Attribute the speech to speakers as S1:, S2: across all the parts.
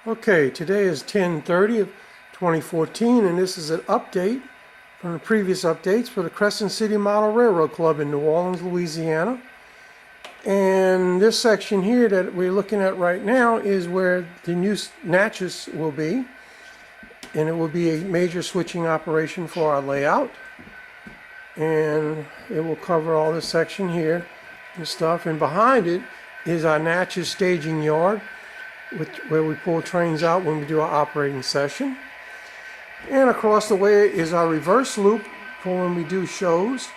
S1: Okay, today is 10/30 of 2014, and this is an update from the previous updates for the Crescent City Model Railroad Club in New Orleans, Louisiana. And this section here that we're looking at right now is where the new natchez will be, and it will be a major switching operation for our layout. And it will cover all this section here and stuff, and behind it is our natchez staging yard, where we pull trains out when we do our operating session. And across the way is our reverse loop for when we do shows.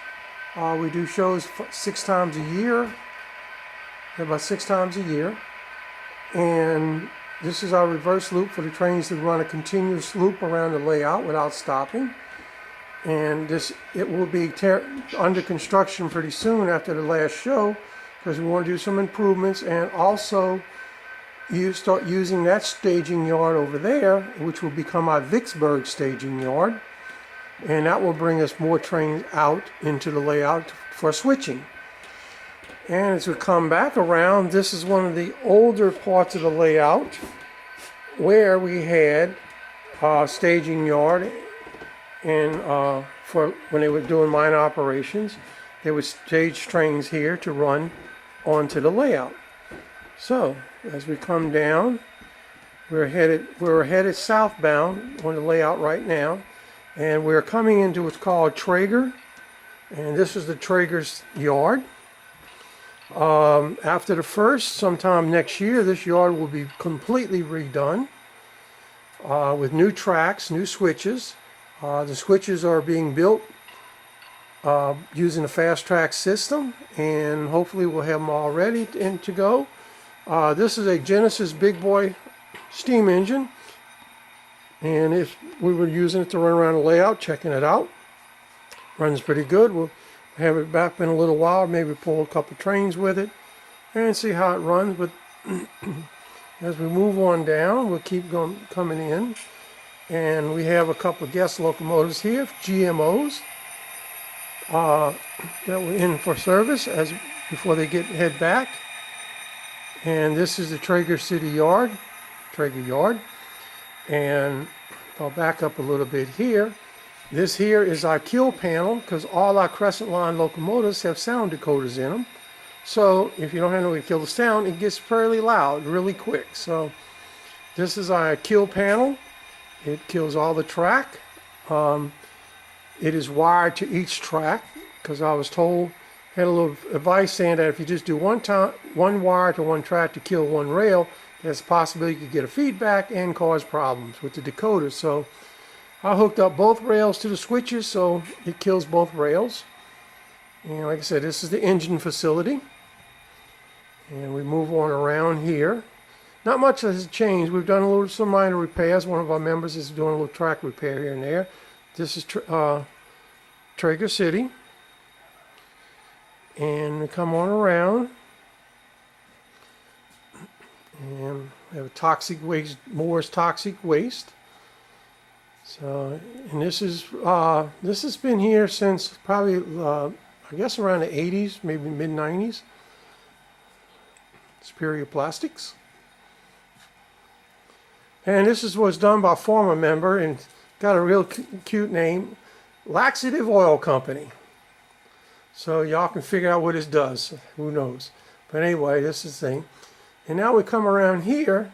S1: We do shows 6 times a year, about 6 times a year. And this is our reverse loop for the trains to run a continuous loop around the layout without stopping. And it will be under construction pretty soon after the last show, because we want to do some improvements, and also you start using that staging yard over there, which will become our Vicksburg staging yard, and that will bring us more trains out into the layout for switching. And as we come back around, this is one of the older parts of the layout where we had staging yard, and for when they were doing mine operations, they would stage trains here to run onto the layout. So as we come down, we're headed southbound on the layout right now, and we're coming into what's called Traeger, and this is the Traeger's yard. After the first, sometime next year, this yard will be completely redone with new tracks, new switches. The switches are being built using a fast track system, and hopefully we'll have them all ready to go. This is a Genesis Big Boy steam engine, and if we were using it to run around the layout, checking it out. Runs pretty good. We'll have it back in a little while, maybe pull a couple trains with it and see how it runs. But as we move on down, we'll keep coming in, and we have a couple of guest locomotives here, GMOs, that were in for service before they head back. And this is the Traeger City Yard, Traeger Yard. And I'll back up a little bit here. This here is our kill panel, because all our Crescent line locomotives have sound decoders in them. So if you don't have no way to kill the sound, it gets fairly loud really quick. So this is our kill panel. It kills all the track. It is wired to each track, because I was told, had a little advice saying that if you just do one wire to one track to kill one rail, there's a possibility you could get a feedback and cause problems with the decoder. So I hooked up both rails to the switches, so it kills both rails. And like I said, this is the engine facility. And we move on around here. Not much has changed. We've done some minor repairs. One of our members is doing a little track repair here and there. This is Traeger City. And we come on around, and we have a toxic waste, Moore's toxic waste. So, and this has been here since probably I guess around the 80s, maybe mid 90s. Superior Plastics. And this is what's done by a former member, and got a real cute name, Laxative Oil Company. So y'all can figure out what this does. Who knows? But anyway, this is the thing. And now we come around here,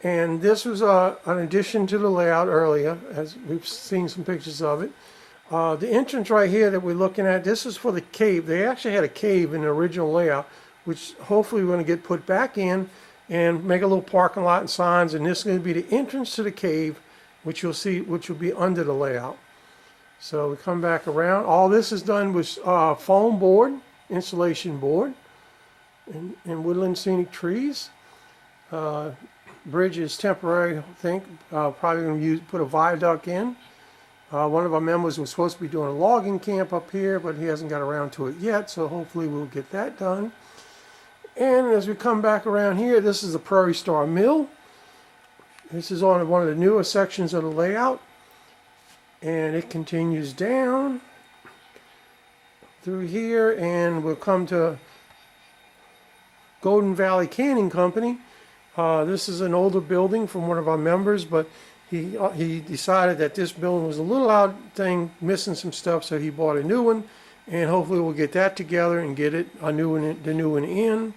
S1: and this was an addition to the layout earlier, as we've seen some pictures of it. The entrance right here that we're looking at, this is for the cave. They actually had a cave in the original layout, which hopefully we're going to get put back in and make a little parking lot and signs. And this is going to be the entrance to the cave, which you'll see, which will be under the layout. So we come back around. All this is done with foam board, insulation board, and woodland scenic trees. Bridge is temporary, I think. Probably going to put a viaduct in. One of our members was supposed to be doing a logging camp up here, but he hasn't got around to it yet, so hopefully we'll get that done. And as we come back around here, this is the Prairie Star Mill. This is on one of the newer sections of the layout. And it continues down through here, and we'll come to Golden Valley Canning Company. This is an older building from one of our members, but he decided that this building was a little out thing, missing some stuff, so he bought a new one, and hopefully we'll get that together and get it the new one in.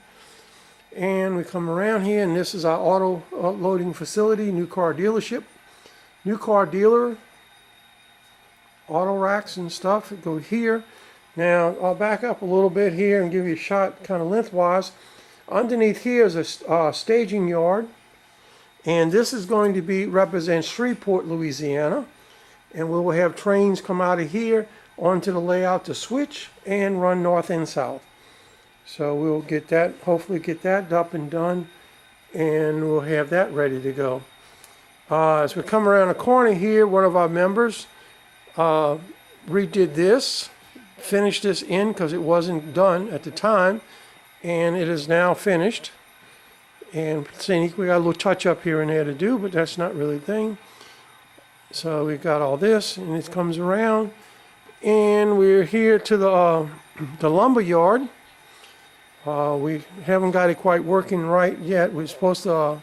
S1: And we come around here, and this is our auto loading facility, new car dealership, new car dealer, auto racks and stuff go here. Now I'll back up a little bit here and give you a shot kind of lengthwise. Underneath here is a staging yard, and this is going to be represent Shreveport, Louisiana, and we will have trains come out of here onto the layout to switch and run north and south. So we'll get that, hopefully get that up and done, and we'll have that ready to go. As we come around the corner here, one of our members redid this, finished this in because it wasn't done at the time, and it is now finished. And we got a little touch up here and there to do, but that's not really a thing. So we've got all this, and it comes around, and we're here to the lumber yard. We haven't got it quite working right yet. We're supposed to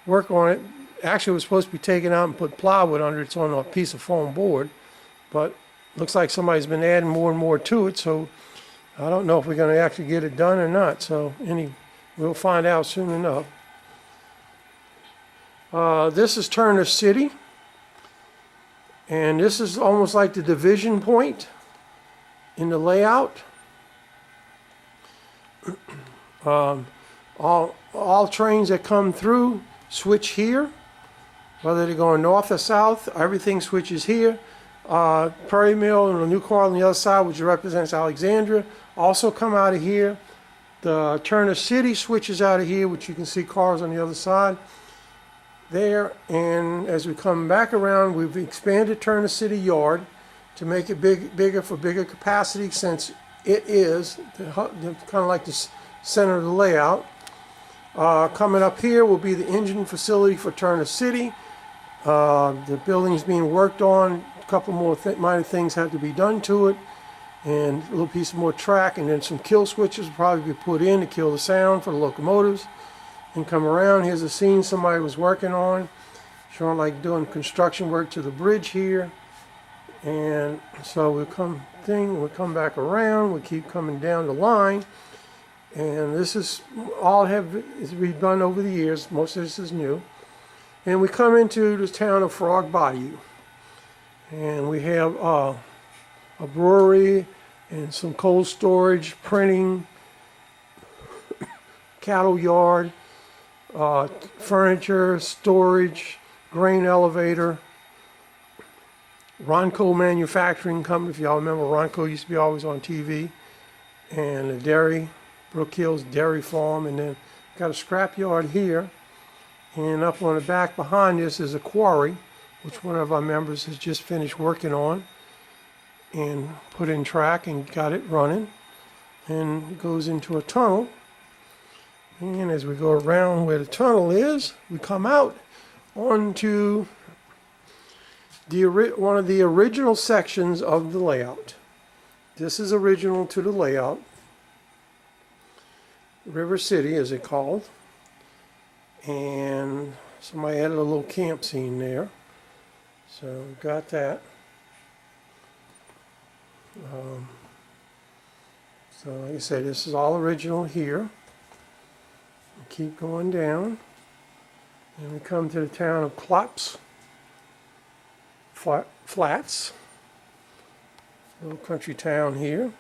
S1: work on it. Actually, it was supposed to be taken out and put plywood under it. It's on a piece of foam board, but looks like somebody's been adding more and more to it, so I don't know if we're going to actually get it done or not. So we'll find out soon enough. This is Turner City, and this is almost like the division point in the layout. All trains that come through switch here, whether they're going north or south. Everything switches here. Prairie Mill and the new car on the other side, which represents Alexandria, also come out of here. The Turner City switches out of here, which you can see cars on the other side there. And as we come back around, we've expanded Turner City Yard to make it bigger for bigger capacity, since it is kind of like the center of the layout. Coming up here will be the engine facility for Turner City. The building's being worked on. A couple more minor things have to be done to it, and a little piece of more track, and then some kill switches will probably be put in to kill the sound for the locomotives. And come around, here's a scene somebody was working on, showing like doing construction work to the bridge here. And so we'll come back around, we keep coming down the line, and this is all is redone over the years. Most of this is new. And we come into the town of Frog Bayou, and we have a brewery and some cold storage, printing, cattle yard, furniture, storage, grain elevator, Ronco Manufacturing Company. If y'all remember, Ronco used to be always on TV, and the dairy, Brook Hills Dairy Farm, and then got a scrap yard here. And up on the back behind this is a quarry, which one of our members has just finished working on and put in track and got it running. And it goes into a tunnel. And as we go around where the tunnel is, we come out onto one of the original sections of the layout. This is original to the layout. River City, as it's called. And somebody added a little camp scene there. So we've got that. So like I said, this is all original here. We keep going down, and we come to the town of Claps Flats, little country town here.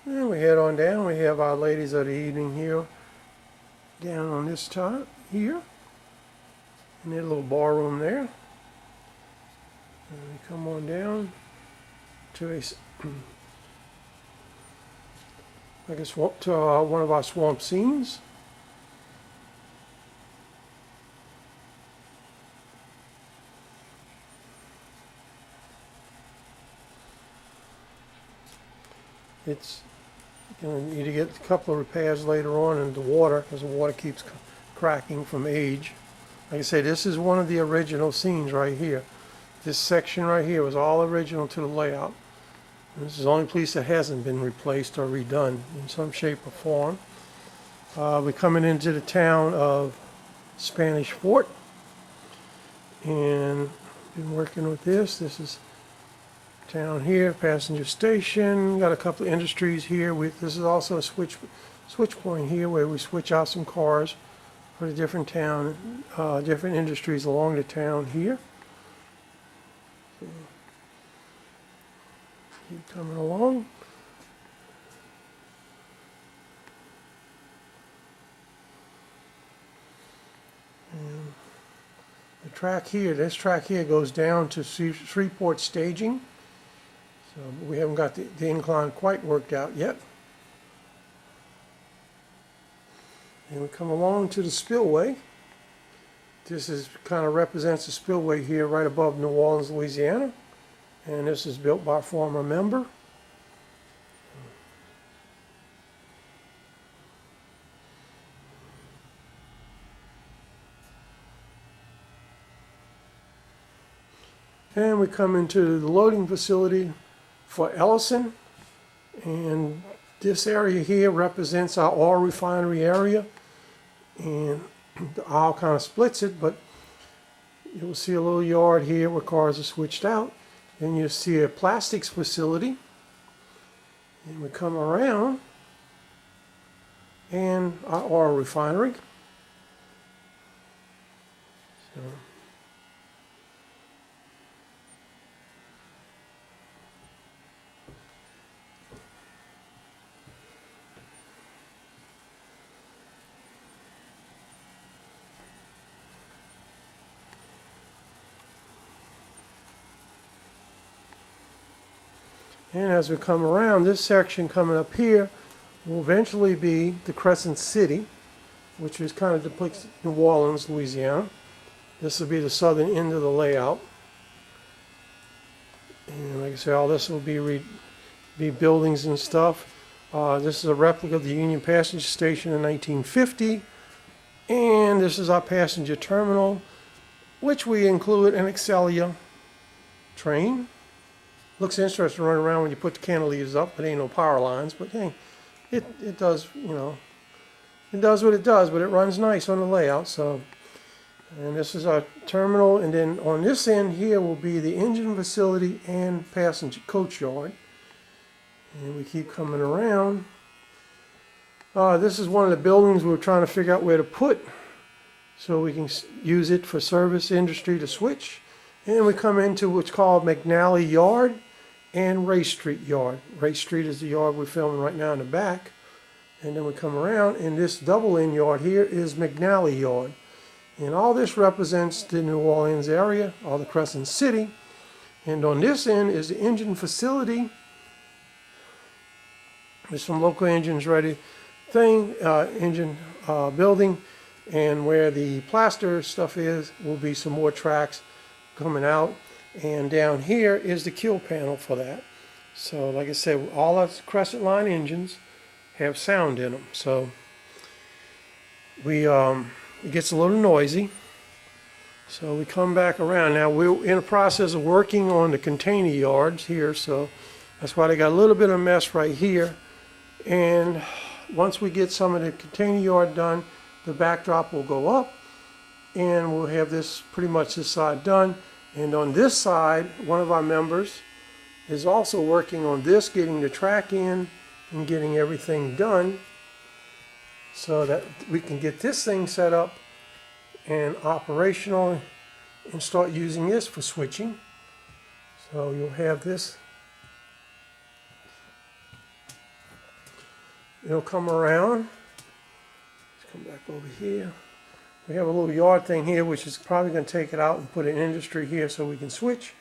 S1: And we head on down. We have our ladies of the evening here down on this top here, and there's a little bar room there. And we come on down to one of our swamp scenes. It's going to need to get a couple of repairs later on in the water, because the water keeps cracking from age. Like I say, this is one of the original scenes right here. This section right here was all original to the layout. This is the only place that hasn't been replaced or redone in some shape or form. We're coming into the town of Spanish Fort, and been working with this. This is town here, passenger station. Got a couple of industries here. This is also a switch point here where we switch out some cars for the different town, different industries along the town here. So, keep coming along. And the track here, this track here goes down to Shreveport staging. So we haven't got the incline quite worked out yet. And we come along to the spillway. This is kind of represents the spillway here right above New Orleans, Louisiana. And this is built by a former member. And we come into the loading facility for Ellison. And this area here represents our oil refinery area. And the aisle kind of splits it, but you'll see a little yard here where cars are switched out. Then you'll see a plastics facility. And we come around and our oil refinery. So, and as we come around, this section coming up here will eventually be the Crescent City, which is kind of depicts New Orleans, Louisiana. This will be the southern end of the layout. And like I say, all this will be buildings and stuff. This is a replica of the Union Passenger Station in 1950. And this is our passenger terminal, which we include an Excelia train. Looks interesting running around when you put the cantilevers up, but ain't no power lines. But hey, it does, you know, it does what it does, but it runs nice on the layout. So, and this is our terminal, and then on this end here will be the engine facility and passenger coach yard. And we keep coming around. This is one of the buildings we're trying to figure out where to put, so we can use it for service industry to switch. And we come into what's called McNally Yard and Ray Street Yard. Ray Street is the yard we're filming right now in the back. And then we come around, and this double end yard here is McNally Yard. And all this represents the New Orleans area, all the Crescent City. And on this end is the engine facility. There's some local engines ready engine building. And where the plaster stuff is will be some more tracks coming out. And down here is the kill panel for that. So like I said, all our Crescent line engines have sound in them. So it gets a little noisy. So we come back around. Now we're in the process of working on the container yards here, so that's why they got a little bit of mess right here. And once we get some of the container yard done, the backdrop will go up, and we'll have this pretty much this side done. And on this side, one of our members is also working on this, getting the track in and getting everything done so that we can get this thing set up and operational and start using this for switching. So you'll have this. It'll come around. Let's come back over here. We have a little yard thing here, which is probably going to take it out and put an industry here so we can switch.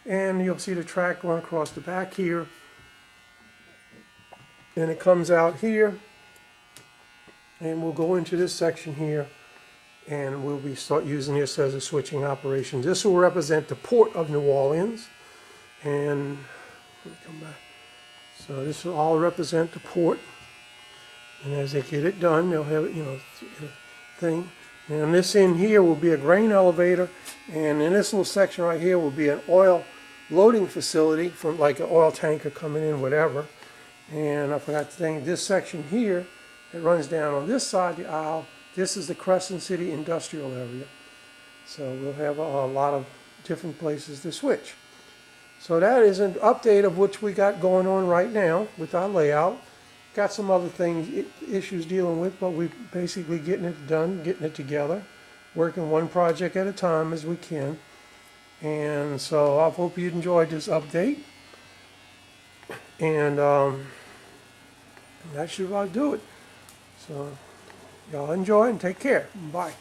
S1: And you'll see the track run across the back here. And it comes out here. And we'll go into this section here. And we'll start using this as a switching operation. This will represent the port of New Orleans. And let me come back. So this will all represent the port. And as they get it done, they'll have, you know, a thing. And this in here will be a grain elevator, and in this little section right here will be an oil loading facility from like an oil tanker coming in, whatever. And I forgot to think, this section here that runs down on this side of the aisle, this is the Crescent City industrial area. So we'll have a lot of different places to switch. So that is an update of what we got going on right now with our layout. Got some other things, issues dealing with, but we're basically getting it done, getting it together, working one project at a time as we can. And so I hope you enjoyed this update. And that should about do it. So y'all enjoy and take care. Bye.